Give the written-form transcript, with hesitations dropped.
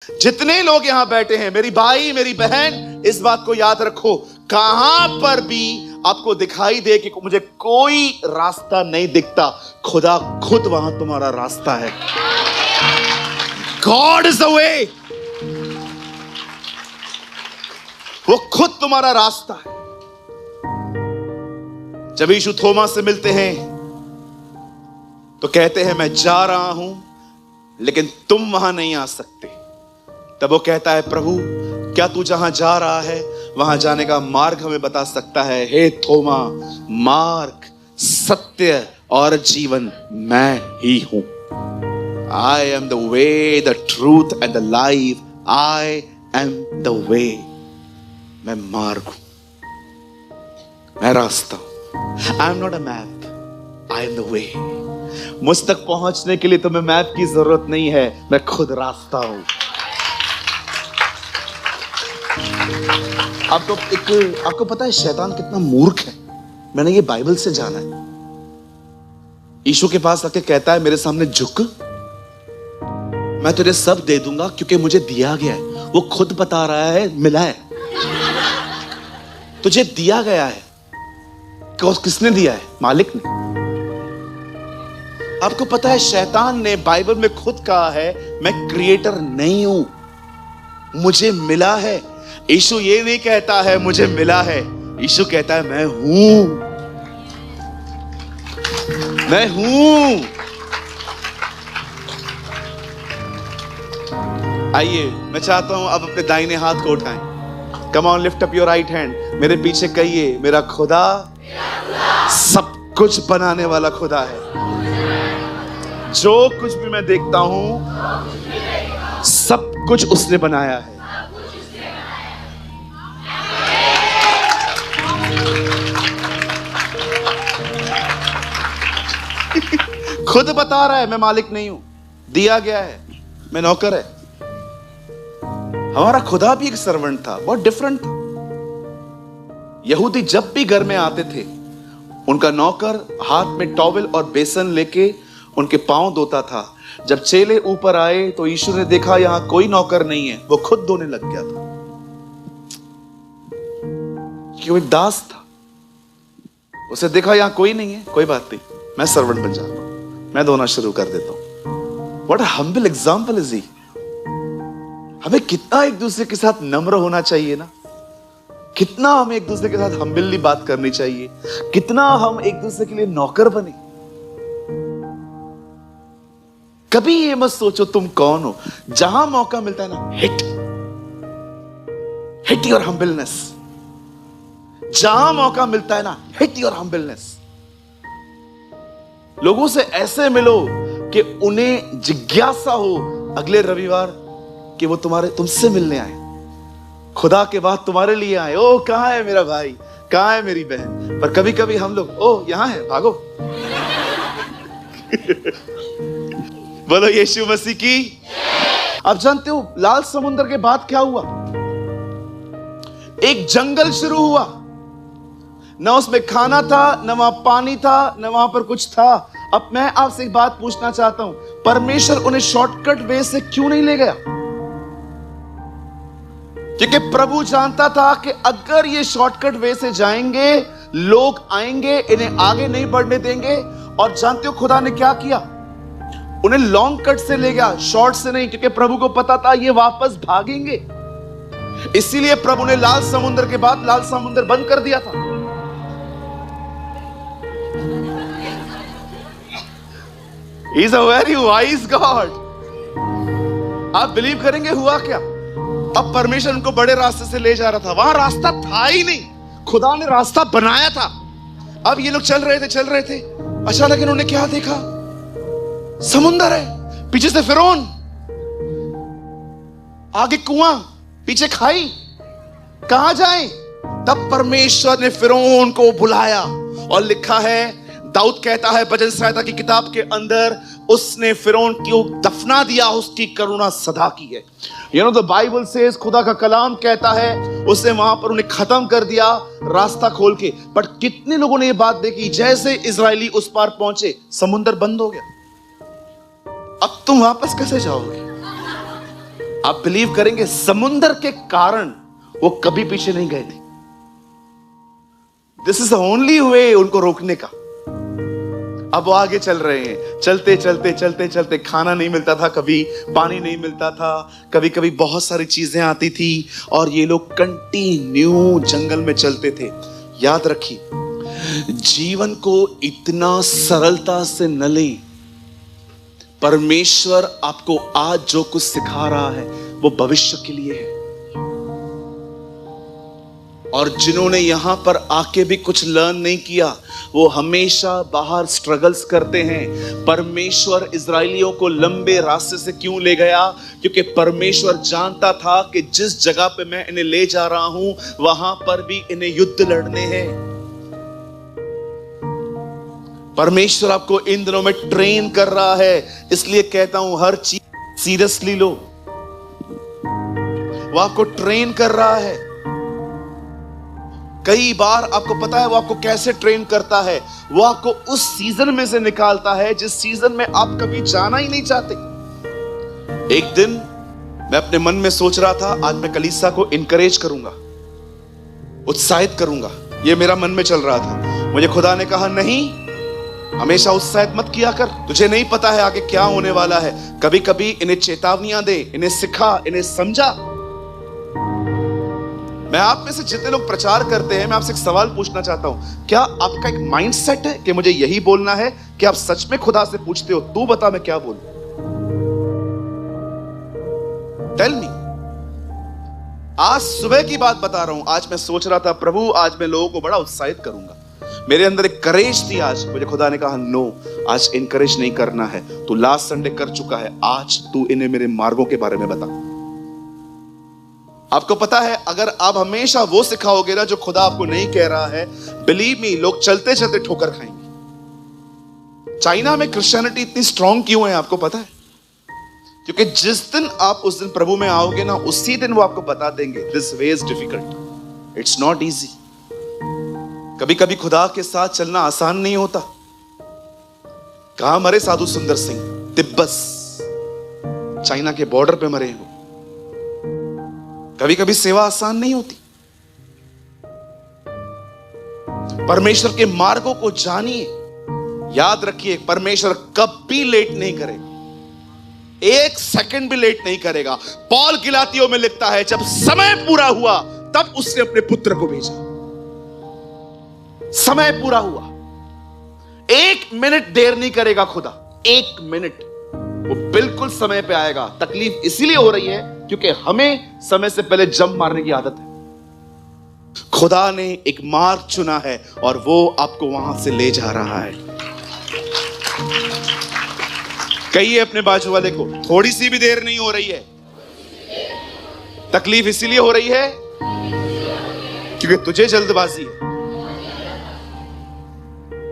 जितने लोग यहां बैठे हैं, मेरी भाई मेरी बहन, इस बात को याद रखो, कहां पर भी आपको दिखाई दे कि मुझे कोई रास्ता नहीं दिखता, खुदा खुद वहां तुम्हारा रास्ता है। God is the way. वो खुद तुम्हारा रास्ता है। जब यीशु थोमा से मिलते हैं तो कहते हैं मैं जा रहा हूं लेकिन तुम वहां नहीं आ सकते। तब वो कहता है प्रभु क्या तू जहां जा रहा है वहां जाने का मार्ग हमें बता सकता है? हे थोमा, मार्ग, सत्य और जीवन मैं ही हूं। I am the way, the truth and the life. I am the way. मैं मार्ग हूं, मैं रास्ता हूं। I am not a map. I am the way. मुझ तक पहुंचने के लिए तुम्हें मैप की जरूरत नहीं है, मैं खुद रास्ता हूं। आपको पता है शैतान कितना मूर्ख है? मैंने ये बाइबल से जाना है। यीशु के पास आके कहता है मेरे सामने झुक, मैं तुझे सब दे दूंगा क्योंकि मुझे दिया गया है। वो खुद बता रहा है मिला है, तुझे दिया गया है। किसने दिया है? मालिक ने। आपको पता है शैतान ने बाइबल में खुद कहा है मैं क्रिएटर नहीं हूं, मुझे मिला है। यीशु ये नहीं कहता है मुझे मिला है, यीशु कहता है मैं हूं, मैं हूं। आइए मैं चाहता हूं अब अपने दाहिने हाथ को उठाएं। Come on, lift up your right hand. मेरे पीछे कहिए मेरा खुदा सब कुछ बनाने वाला खुदा है। जो कुछ भी मैं देखता हूं सब कुछ उसने बनाया है। खुद बता रहा है मैं मालिक नहीं हूं, दिया गया है, मैं नौकर है। हमारा खुदा भी एक सर्वेंट था, बहुत डिफरेंट था। यहूदी जब भी घर में आते थे उनका नौकर हाथ में टॉवेल और बेसन लेके उनके पांव धोता था। जब चेले ऊपर आए तो यीशु ने देखा यहां कोई नौकर नहीं है, वो खुद धोने लग गया था कि वो एक दास था। उसे देखा यहां कोई नहीं है, कोई बात नहीं, मैं सर्वेंट बन जाता हूं, मैं धोना शुरू कर देता हूं। What a humble example is he. हमें कितना एक दूसरे के साथ नम्र होना चाहिए ना, कितना हमें एक दूसरे के साथ हम्बली बात करनी चाहिए, कितना हम एक दूसरे के लिए नौकर बने। कभी ये मत सोचो तुम कौन हो। जहां मौका मिलता है ना, हिट योर हम्बलनेस। जहां मौका मिलता है ना, हिट योर हम्बलनेस। लोगों से ऐसे मिलो कि उन्हें जिज्ञासा हो अगले रविवार कि वो तुमसे मिलने आए, खुदा के बाद तुम्हारे लिए आए। ओ कहां है मेरा भाई, कहां है मेरी बहन। पर कभी कभी हम लोग ओ यहां है, भागो। बोलो यीशु मसीह की। आप जानते हो लाल समुद्र के बाद क्या हुआ? एक जंगल शुरू हुआ। न उसमें खाना था, न वहां पानी था, न वहां पर कुछ था। अब मैं आपसे एक बात पूछना चाहता हूं, परमेश्वर उन्हें शॉर्टकट वे से क्यों नहीं ले गया? क्योंकि प्रभु जानता था कि अगर ये शॉर्टकट वे से जाएंगे, लोग आएंगे, इन्हें आगे नहीं बढ़ने देंगे। और जानते हो खुदा ने क्या किया? उन्हें लॉन्ग कट से ले गया, शॉर्ट से नहीं, क्योंकि प्रभु को पता था ये वापस भागेंगे। इसीलिए प्रभु ने लाल समुद्र के बाद लाल समुद्र बंद कर दिया था। He is a very wise God. आप बिलीव करेंगे हुआ क्या? अब परमेश्वर उनको बड़े रास्ते से ले जा रहा था, वहां रास्ता था ही नहीं, खुदा ने रास्ता बनाया था। अब ये लोग चल रहे थे, अचानक इन्होंने क्या देखा? समुंदर है, पीछे से फिरौन, आगे कुआं, पीछे खाई, कहां जाएं? तब परमेश्वर ने फिरौन को बुलाया और लिखा है, दाऊद कहता है भजन संहिता की किताब के अंदर, उसने फिरौन को दफना दिया, उसकी करुणा सदा की है। You know the Bible says, खुदा का कलाम कहता है उसने वहां पर उन्हें खत्म कर दिया रास्ता खोल के। बट कितने लोगों ने ये बात देखी? जैसे इजरायली उस पार पहुंचे समुंदर बंद हो गया। अब तुम वापस कैसे जाओगे? आप बिलीव करेंगे, समुंदर के कारण वो कभी पीछे नहीं गए थे। This is the only way उनको रोकने का। अब वो आगे चल रहे हैं, चलते चलते चलते चलते, खाना नहीं मिलता था, कभी पानी नहीं मिलता था, कभी कभी बहुत सारी चीजें आती थी, और ये लोग कंटिन्यू जंगल में चलते थे। याद रखिए, जीवन को इतना सरलता से न लें। परमेश्वर आपको आज जो कुछ सिखा रहा है वो भविष्य के लिए है। और जिन्होंने यहां पर आके भी कुछ लर्न नहीं किया, वो हमेशा बाहर स्ट्रगल्स करते हैं। परमेश्वर इजरायलियों को लंबे रास्ते से क्यों ले गया? क्योंकि परमेश्वर जानता था कि जिस जगह पे मैं इन्हें ले जा रहा हूं, वहां पर भी इन्हें युद्ध लड़ने हैं। परमेश्वर आपको इन दिनों में ट्रेन कर रहा है, इसलिए कहता हूं हर चीज सीरियसली लो। वो आपको ट्रेन कर रहा है। कई बार आपको पता है वो आपको कैसे ट्रेन करता है? वो आपको उस सीजन में से निकालता है जिस सीजन में आप कभी जाना ही नहीं चाहते। एक दिन मैं अपने मन में सोच रहा था, आज मैं कलीसिया को इनकरेज करूंगा, उत्साहित करूंगा। ये मेरा मन में चल रहा था। मुझे खुदा ने कहा, नहीं, हमेशा उत्साहित मत किया कर, तुझे नहीं पता है आगे क्या होने वाला है। कभी कभी इन्हें चेतावनियां दे, इन्हें सिखा, इन्हें समझा। मैं आप में से जितने लोग प्रचार करते हैं, मैं आपसे एक सवाल पूछना चाहता हूं, क्या आपका एक माइंडसेट है कि मुझे यही बोलना है? कि आप सच में खुदा से पूछते हो, तू बता मैं क्या बोलूं? Tell me. आज सुबह की बात बता रहा हूं। आज मैं सोच रहा था, प्रभु आज मैं लोगों को बड़ा उत्साहित करूंगा। मेरे अंदर एक करेज थी। आज मुझे खुदा ने कहा, नो, आज इनकरेज नहीं करना है, तू लास्ट संडे कर चुका है, आज तू इन्हें मेरे मार्गों के बारे में बता। आपको पता है, अगर आप हमेशा वो सिखाओगे ना जो खुदा आपको नहीं कह रहा है, बिलीव मी, लोग चलते चलते ठोकर खाएंगे। चाइना में क्रिश्चियनिटी इतनी स्ट्रांग क्यों है आपको पता है? क्योंकि जिस दिन आप उस दिन प्रभु में आओगे ना, उसी दिन वो आपको बता देंगे, this way is difficult, it's not easy. कभी कभी खुदा के साथ चलना आसान नहीं होता। कहां मरे साधु सुंदर सिंह? तिब्बत, चाइना के बॉर्डर पे मरे हैं। कभी कभी सेवा आसान नहीं होती। परमेश्वर के मार्गों को जानिए। याद रखिए, परमेश्वर कभी लेट नहीं करेगा, एक सेकंड भी लेट नहीं करेगा। पौल गिलातियों में लिखता है, जब समय पूरा हुआ तब उसने अपने पुत्र को भेजा। समय पूरा हुआ, एक मिनट देर नहीं करेगा खुदा, एक मिनट, वो बिल्कुल समय पे आएगा। तकलीफ इसीलिए हो रही है क्योंकि हमें समय से पहले जंप मारने की आदत है। खुदा ने एक मार्ग चुना है और वो आपको वहां से ले जा रहा है। कहिए अपने बाजू वाले को, थोड़ी सी भी देर नहीं हो रही है। तकलीफ इसीलिए हो रही है क्योंकि तुझे जल्दबाजी है।